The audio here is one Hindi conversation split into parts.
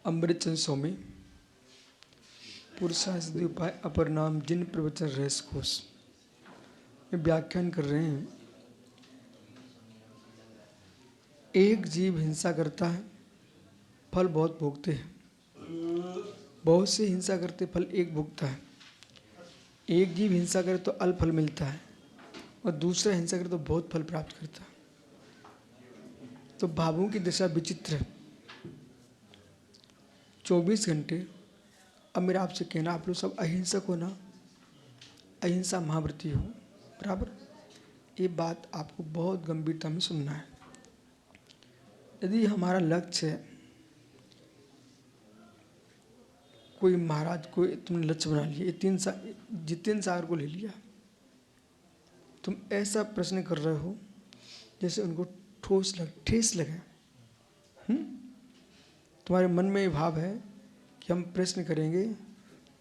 अमृतचंद स्वामी पुरुषार्थसिद्धि उपाय अपर नाम जिन प्रवचन रहस्य कोश में व्याख्यान कर रहे हैं। एक जीव हिंसा करता है, फल बहुत भोगते हैं। बहुत से हिंसा करते, फल एक भोगता है। एक जीव हिंसा करे तो अल्प फल मिलता है और दूसरा हिंसा करे तो बहुत फल प्राप्त करता है। तो भावों की दशा विचित्र है। 24 घंटे अब मेरा आपसे कहना, आप लोग सब अहिंसक हो ना, अहिंसा महाव्रती हो, बराबर। ये बात आपको बहुत गंभीरता में सुनना है। यदि हमारा लक्ष्य है, कोई महाराज को तुमने लक्ष्य बना लिया, जितेंद्र सागर को ले लिया, तुम ऐसा प्रश्न कर रहे हो जैसे उनको ठेस लगे। तुम्हारे मन में ये भाव है कि हम प्रश्न करेंगे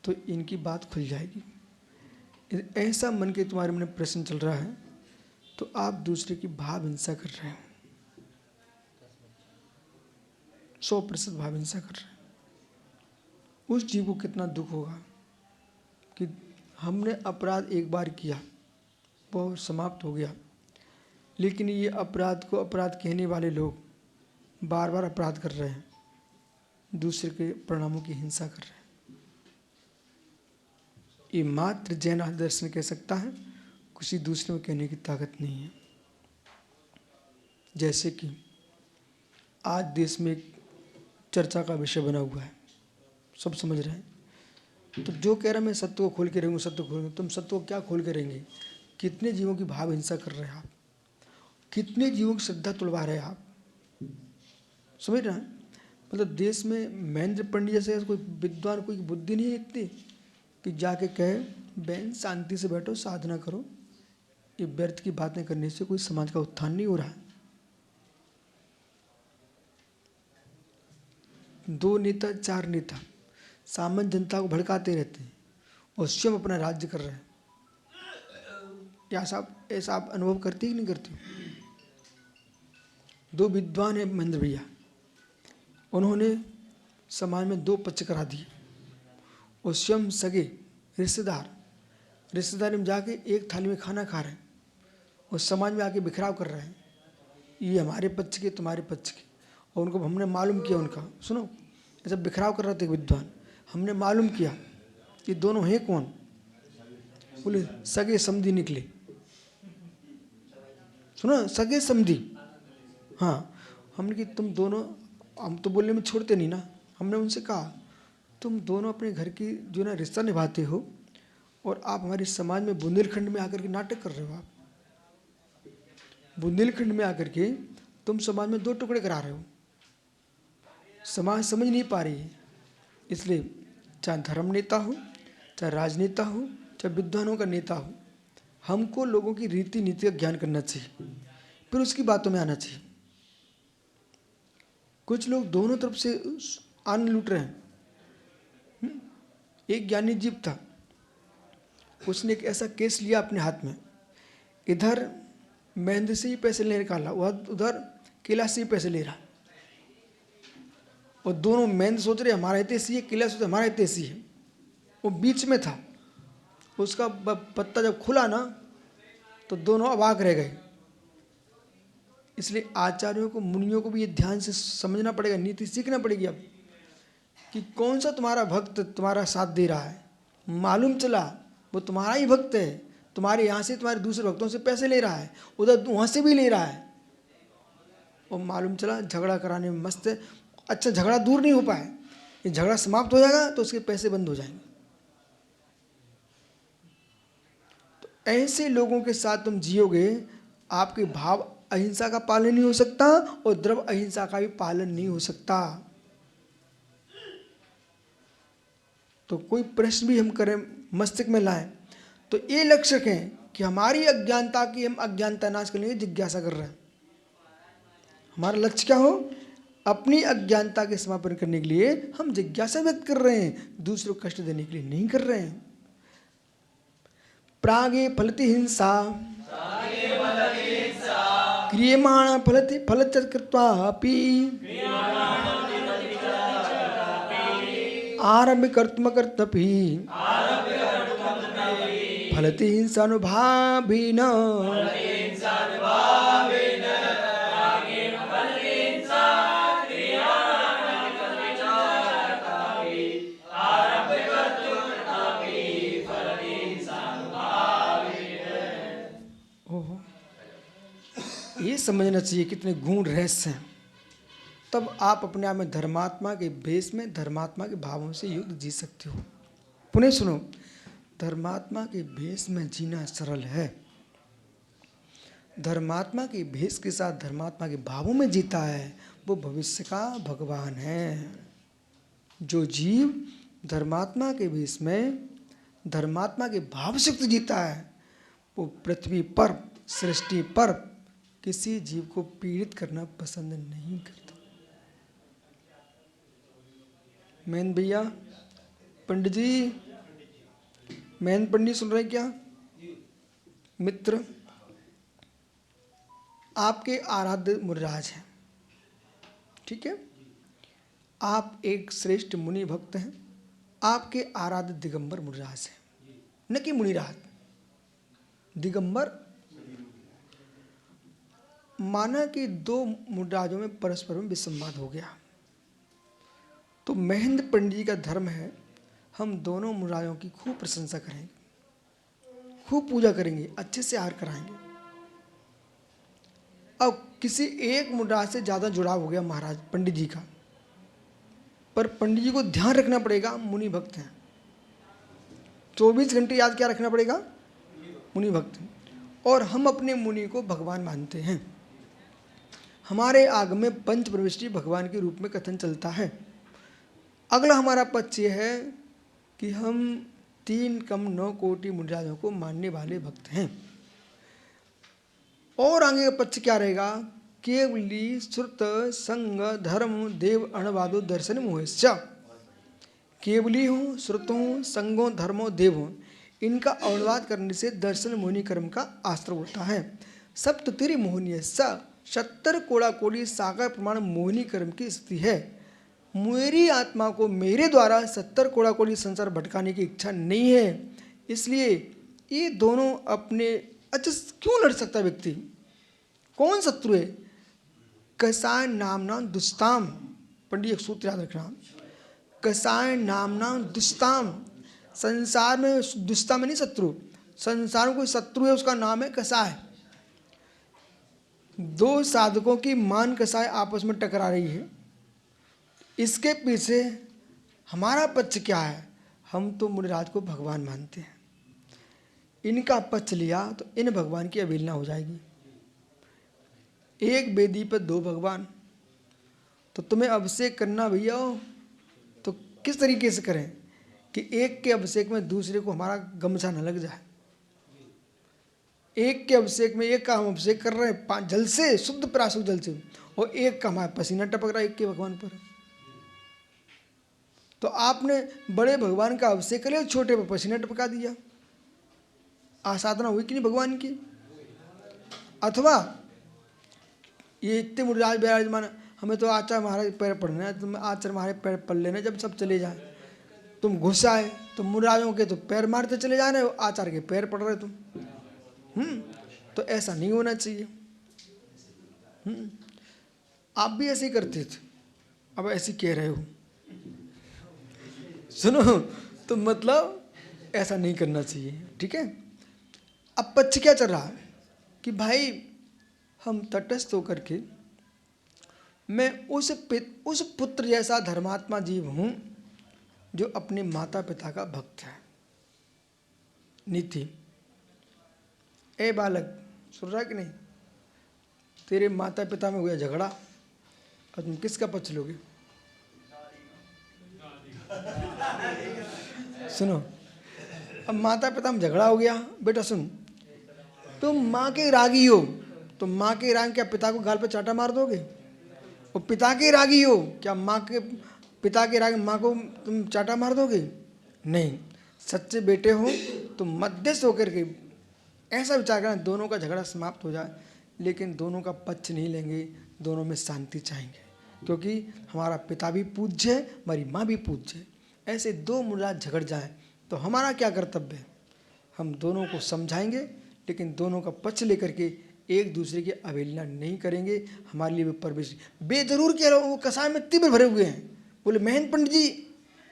तो इनकी बात खुल जाएगी। ऐसा मन के तुम्हारे मन में प्रश्न चल रहा है तो आप दूसरे की भाव हिंसा कर रहे हो, 100% भाव हिंसा कर रहे हैं। उस जीव को कितना दुख होगा कि हमने अपराध एक बार किया, वो समाप्त हो गया, लेकिन ये अपराध को अपराध कहने वाले लोग बार बार अपराध कर रहे हैं, दूसरे के परिणामों की हिंसा कर रहे हैं। ये मात्र जैन दर्शन कह सकता है, किसी दूसरे में कहने की ताकत नहीं है। जैसे कि आज देश में एक चर्चा का विषय बना हुआ है, सब समझ रहे हैं। तो जो कह रहा है मैं सत्य को खोल के रहूँगा, सत्य को खोल, तुम सत्य को क्या खोल के रहेंगे? कितने जीवों की भाव हिंसा कर रहे हैं आप, कितने जीवों की श्रद्धा तोड़वा रहे हैं आप, समझ रहे हैं? मतलब देश में महेंद्र पंडित जैसे कोई विद्वान, कोई बुद्धि नहीं है इतनी कि जाके कहे बहन शांति से बैठो, साधना करो। ये व्यर्थ की बातें करने से कोई समाज का उत्थान नहीं हो रहा है। 2 नेता 4 नेता सामान्य जनता को भड़काते रहते हैं और स्वयं अपना राज्य कर रहे हैं। ऐसा आप अनुभव करते कि नहीं करते? 2 विद्वान हैं महेंद्र भैया, उन्होंने समाज में 2 पक्ष करा दिए और स्वयं सगे रिश्तेदार में जाके एक थाली में खाना खा रहे हैं और समाज में आके बिखराव कर रहे हैं, ये हमारे पक्ष के, तुम्हारे पक्ष के। और उनको हमने मालूम किया, उनका सुनो, ऐसा बिखराव कर रहे थे विद्वान, हमने मालूम किया ये दोनों हैं कौन, बोले सगे समधी निकले। सुनो, सगे समधी, हाँ। हमने कि तुम दोनों, हम तो बोलने में छोड़ते नहीं ना, हमने उनसे कहा तुम दोनों अपने घर की जो ना रिश्ता निभाते हो और आप हमारे समाज में बुंदेलखंड में आकर के नाटक कर रहे हो। आप बुंदेलखंड में आकर के तुम समाज में 2 टुकड़े करा रहे हो, समाज समझ नहीं पा रही है। इसलिए चाहे धर्म नेता हो, चाहे राजनेता हो, चाहे विद्वानों का नेता हो, हमको लोगों की रीति नीति का ज्ञान करना चाहिए, फिर उसकी बातों में आना चाहिए। कुछ लोग दोनों तरफ से अन्न लूट रहे हैं। एक ज्ञानी जीव था, उसने एक ऐसा केस लिया अपने हाथ में, इधर महेंद्र से ही पैसे ले निकाला, उधर कैलाश से ही पैसे ले रहा, और दोनों महेंद्र सोच रहे हमारा हितैषी है, कैलाश सोच हमारा हितैषी है। वो बीच में था, उसका पत्ता जब खुला ना तो दोनों अवाक रह गए। इसलिए आचार्यों को, मुनियों को भी ये ध्यान से समझना पड़ेगा, नीति सीखना पड़ेगी अब कि कौन सा तुम्हारा भक्त तुम्हारा साथ दे रहा है। मालूम चला वो तुम्हारा ही भक्त है, तुम्हारे यहाँ से तुम्हारे दूसरे भक्तों से पैसे ले रहा है, उधर वहाँ से भी ले रहा है, और मालूम चला झगड़ा कराने में मस्त है। अच्छा, झगड़ा दूर नहीं हो पाए, ये झगड़ा समाप्त हो जाएगा तो उसके पैसे बंद हो जाएंगे। तो ऐसे लोगों के साथ तुम जियोगे, आपके भाव अहिंसा का पालन नहीं हो सकता और द्रव्य अहिंसा का भी पालन नहीं हो सकता। तो कोई प्रश्न भी हम करें, मस्तिष्क में लाएं, तो ये लक्ष्य है कि हमारी अज्ञानता की हम अज्ञानता नाश करने की जिज्ञासा कर रहे हैं। हमारा लक्ष्य क्या हो? अपनी अज्ञानता के समापन करने के लिए हम जिज्ञासा व्यक्त कर रहे हैं, दूसरों को कष्ट देने के लिए नहीं कर रहे हैं। प्रागे फलति हिंसा क्रियमाण फलति फलच कृत्वा अपि आरंभ कर्तुम कर्तपि फलति हिंसानुभावेन ओहो, ये समझना चाहिए कितने गूढ़ रहस्य हैं। तब आप अपने आप में धर्मात्मा के भेष में धर्मात्मा के भावों से युक्त जी सकते हो। पुनः सुनो, धर्मात्मा के भेष में जीना सरल है। धर्मात्मा के भेष के साथ धर्मात्मा के भावों में जीता है, वो भविष्य का भगवान है। जो जीव धर्मात्मा के भेष में धर्मात्मा के भाव से युक्त जीता है, वो पृथ्वी पर, सृष्टि पर किसी जीव को पीड़ित करना पसंद नहीं करता। मैन भैया, पंडित जी, मैन पंडित सुन रहे क्या? मित्र, आपके आराध्य मुनिराज हैं, ठीक है? आप एक श्रेष्ठ मुनि भक्त हैं। आपके आराध्य दिगंबर मुनिराज हैं, न कि मुनिराज, दिगंबर। माना कि दो मुनिराजों में परस्पर में विसंवाद हो गया, तो महेंद्र पंडित जी का धर्म है हम दोनों मुनिराजों की खूब प्रशंसा करेंगे, खूब पूजा करेंगे, अच्छे से आहार कराएंगे। अब किसी एक मुनिराज से ज़्यादा जुड़ाव हो गया महाराज पंडित जी का, पर पंडित जी को ध्यान रखना पड़ेगा, मुनि भक्त हैं। 24 घंटे याद क्या रखना पड़ेगा? मुनि भक्त हैं। और हम अपने मुनि को भगवान मानते हैं। हमारे आगम में पंच प्रविष्टि भगवान के रूप में कथन चलता है। अगला हमारा पक्ष यह है कि हम 3 कम 9 कोटि मुनिराजों को मानने वाले भक्त हैं। और आगे का पक्ष क्या रहेगा? केवली श्रुत संग धर्म देव अणवादो दर्शन मोहश्च। केवली हो, श्रुत हो, संगो, धर्मो, देव हो, इनका अणवाद करने से दर्शन मोहिनी कर्म का आश्रय होता है। सप्ततिरि मोहिनी 70 कोड़ा कोड़ी सागर प्रमाण मोहिनी कर्म की स्थिति है। मेरी आत्मा को मेरे द्वारा 70 कोड़ा कोड़ी संसार भटकाने की इच्छा नहीं है, इसलिए ये दोनों अपने अच्छा क्यों लड़ सकता व्यक्ति? कौन शत्रु है? कसाय नामना दुस्ताम। पंडित एक सूत्र याद रखना, कसाय नामना दुस्ताम। संसार में दुस्ता में नहीं शत्रु, संसार में कोई शत्रु है उसका नाम है कसाय। 2 साधकों की मान कसाय आपस में टकरा रही है, इसके पीछे हमारा पक्ष क्या है? हम तो मुनिराज को भगवान मानते हैं, इनका पक्ष लिया तो इन भगवान की अवहेलना हो जाएगी। एक वेदी पर 2 भगवान, तो तुम्हें अभिषेक करना भैया तो किस तरीके से करें कि एक के अभिषेक में दूसरे को हमारा गमछा न लग जाए। एक के अभिषेक में एक का हम अभिषेक कर रहे हैं जल से, शुद्ध प्राशुद्ध जल से, और एक का हमारा पसीना टपक रहा है एक के भगवान पर। तो आपने बड़े भगवान का अभिषेक कर लिया, छोटे पर पसीना टपका दिया। आसाधना हुई कि नहीं भगवान की? अथवा ये इतने मुनिराज विराजमान, हमें तो आचार्य महाराज पैर पढ़ना है, तुम आचार्य महाराज पैर पढ़ लेना जब सब चले जाए। तुम घुस आए तो मुनिराजों के तो पैर मारते चले जा रहे हो, आचार्य के पैर पढ़ रहे तुम। तो ऐसा नहीं होना चाहिए। आप भी ऐसे ही करते थे, अब ऐसे कह रहे हो। सुनो, तो मतलब ऐसा नहीं करना चाहिए, ठीक है? अब पक्ष क्या चल रहा है कि भाई हम तटस्थ होकर के मैं उस पुत्र जैसा धर्मात्मा जीव हूं जो अपने माता पिता का भक्त है। नीति, ए बालक, सुन रहा कि नहीं? तेरे माता पिता में हुआ झगड़ा और तुम किसका पक्ष लोगे? सुनो, अब माता पिता में झगड़ा हो गया, बेटा सुन, तुम माँ के रागी हो, तो माँ के राग क्या पिता को गाल पे चाटा मार दोगे? और पिता के रागी हो, क्या पिता के राग माँ को तुम चाटा मार दोगे? नहीं। सच्चे बेटे हो तो मध्यस्थ होकर के ऐसा विचार करना दोनों का झगड़ा समाप्त हो जाए, लेकिन दोनों का पक्ष नहीं लेंगे, दोनों में शांति चाहेंगे, क्योंकि हमारा पिता भी पूज्य है, हमारी माँ भी पूज्य है। ऐसे दो मुनिराज झगड़ जाएं तो हमारा क्या कर्तव्य है? हम दोनों को समझाएंगे, लेकिन दोनों का पक्ष लेकर के एक दूसरे की अवहेलना नहीं करेंगे। हमारे लिए वे परमेश बेजरूर कह रहे हो, वो कसाय में तीव्र भरे हुए हैं। बोले महेंद्र पंडित जी,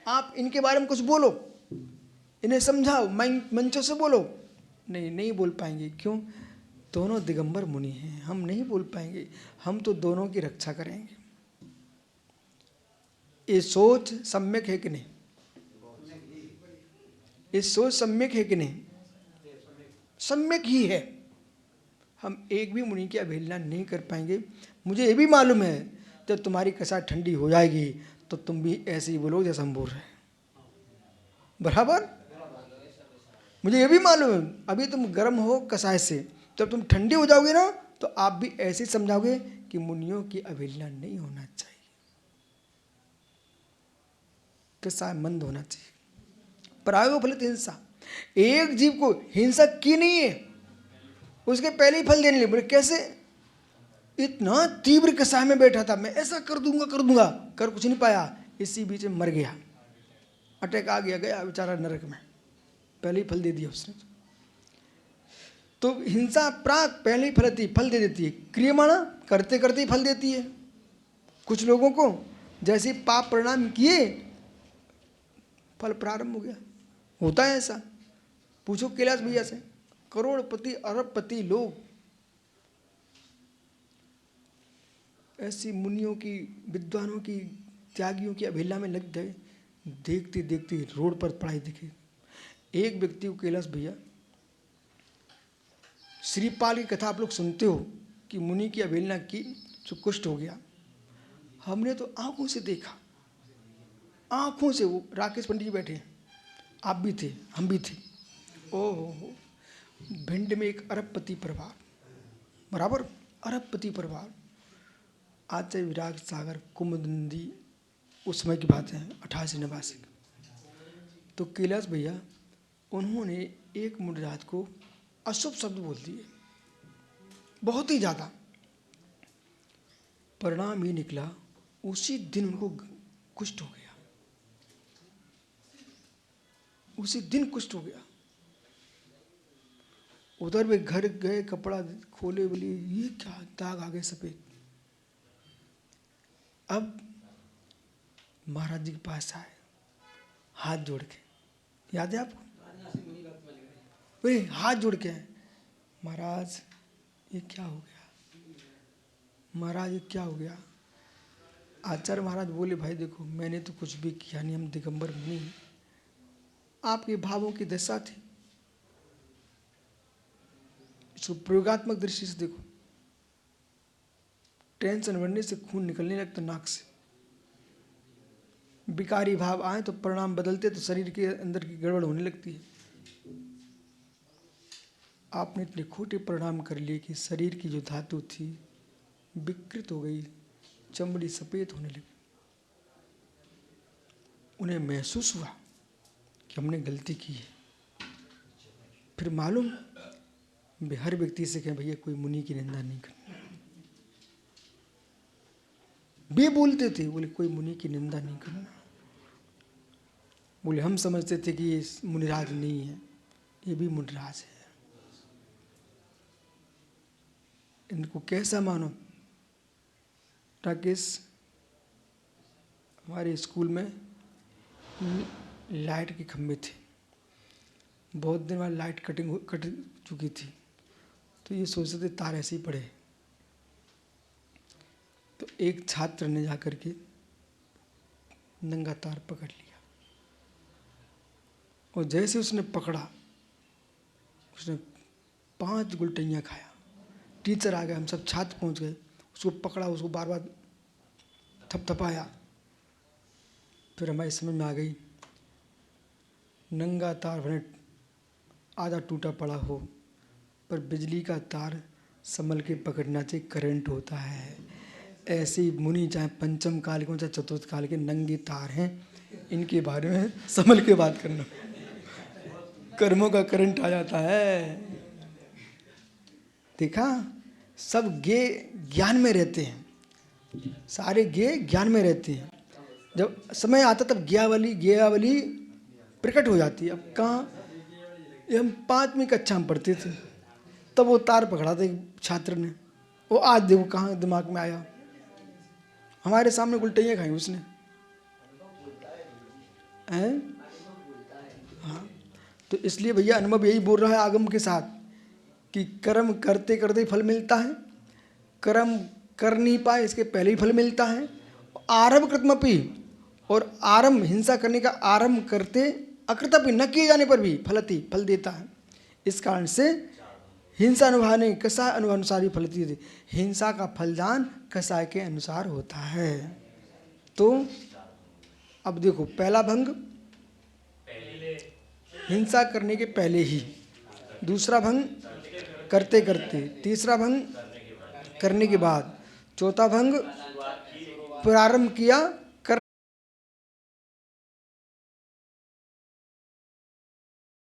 आप इनके बारे में कुछ बोलो, इन्हें समझाओ, मंचों से बोलो। नहीं बोल पाएंगे। क्यों? दोनों दिगंबर मुनि हैं, हम नहीं बोल पाएंगे। हम तो दोनों की रक्षा करेंगे। ये सोच सम्यक है कि नहीं? ये सोच सम्यक है कि नहीं? सम्यक ही है। हम एक भी मुनि की अवहेलना नहीं कर पाएंगे। मुझे ये भी मालूम है जब तुम्हारी कसाय ठंडी हो जाएगी तो तुम भी ऐसे ही बोलोगे जैसा हम बोल रहे हैं। बराबर? मुझे ये भी मालूम है अभी तुम गर्म हो कसाय से, जब तुम ठंडी हो जाओगे ना तो आप भी ऐसे ही समझाओगे कि मुनियों की अवहेलना नहीं होना चाहिए, कसाय मंद होना चाहिए। प्रायो फलित हिंसा, एक जीव को हिंसा की नहीं है, उसके पहले ही फल देने लगे। बोले कैसे? इतना तीव्र कसाय में बैठा था, मैं ऐसा कर दूंगा, कर कुछ नहीं पाया, इसी बीच में मर गया, अटैक आ गया, गया बेचारा नरक में, पहले ही फल दे दिया उसने। तो हिंसा प्राक पहले ही फल दे देती है, क्रियमाणा करते करते ही फल देती है। कुछ लोगों को जैसे पाप प्रणाम किए फल प्रारंभ हो गया, होता है ऐसा। पूछो कैलाश भैया से, करोड़पति अरबपति लोग ऐसी मुनियों की, विद्वानों की, त्यागियों की अवहेलना में लग गए। देखते देखते रोड पर पढ़ाई दिखे। एक व्यक्ति को कैलाश भैया, श्रीपाल की कथा आप लोग सुनते हो कि मुनि की अवहेलना की तो कुष्ठ हो गया। हमने तो आंखों से देखा, आंखों से। वो राकेश पंडित जी बैठे हैं, आप भी थे, हम भी थे। ओहो, भिंड में एक अरबपति परिवार, बराबर अरबपति परिवार, आचार्य विराग सागर कुमुदनदी, उस समय की बात है 88-89। तो कैलाश भैया उन्होंने एक मुनिराज को अशुभ शब्द बोल दिए, बहुत ही ज़्यादा। परिणाम ये निकला, उसी दिन उनको कुष्ठ हो गया, उसी दिन कुष्ठ हो गया। उधर वे घर गए, कपड़ा खोले, बोले ये क्या दाग आ गए सफेद। अब महाराज जी के पास आए, हाथ जोड़ के, याद है आपको? वे हाथ जोड़ के, महाराज ये क्या हो गया, महाराज ये क्या हो गया? आचार्य महाराज बोले, भाई देखो मैंने तो कुछ भी किया नहीं, हम दिगंबर मुनि, आपके भावों की दशा थी। इसको प्रयोगात्मक दृष्टि से देखो, टेंशन बढ़ने से खून निकलने लगता नाक से, विकारी भाव आए तो परिणाम बदलते, तो शरीर के अंदर की गड़बड़ होने लगती है। आपने इतने खोटे परिणाम कर लिए कि शरीर की जो धातु थी विकृत हो गई, चमड़ी सफेद होने लगी। उन्हें महसूस हुआ कि हमने गलती की है। फिर मालूम, हर व्यक्ति से कहें भैया कोई मुनि की निंदा नहीं करनी। वे बोलते थे, बोले कोई मुनि की निंदा नहीं करना। बोले हम समझते थे कि ये मुनिराज नहीं है, ये भी मुनिराज है, इनको कैसा मानो। राकेश, हमारे स्कूल में लाइट के खंभे थे, बहुत दिन बाद लाइट कट चुकी थी, तो ये सोचते थे तार ऐसे ही पड़े। तो एक छात्र ने जाकर के नंगा तार पकड़ लिया, और जैसे उसने पकड़ा, उसने 5 गुलटियाँ खाया। टीचर आ गए, हम सब छात्र पहुंच गए, उसको पकड़ा, उसको बार बार थपथपाया। फिर हमारी समझ में आ गई, नंगा तार भले आधा टूटा पड़ा हो, पर बिजली का तार संभल के पकड़ना चाहिए, करंट होता है। ऐसे ही मुनि चाहे पंचम काल के चाहे चतुर्थ काल के नंगे तार हैं, इनके बारे में संभल के बात करना, कर्मों का करंट आ जाता है। देखा, सब गे ज्ञान में रहते हैं, सारे गे ज्ञान में रहते हैं। जब समय आता तब ज्ञावली प्रकट हो जाती है। अब कहाँ, ये हम 5वीं कक्षा में पढ़ते थे तब वो तार पकड़ा था एक छात्र ने, वो आज देखो कहाँ दिमाग में आया। हमारे सामने उल्टियाँ खाई उसने हैं। हाँ, तो इसलिए भैया अनुभव यही बोल रहा है आगम के साथ कि कर्म करते करते फल मिलता है, कर्म कर नहीं पाए इसके पहले ही फल मिलता है। आरंभ कृतमपि, और आरंभ हिंसा करने का आरंभ करते अकृतपि न किए जाने पर भी फलती, फल देता है। इस कारण से हिंसा अनुभाने कसाय अनुसार ही फलती है। हिंसा का फलदान कसाय के अनुसार होता है। तो अब देखो, पहला भंग हिंसा करने के पहले ही, दूसरा भंग करते करते, तीसरा भंग करने के बाद, चौथा भंग प्रारंभ किया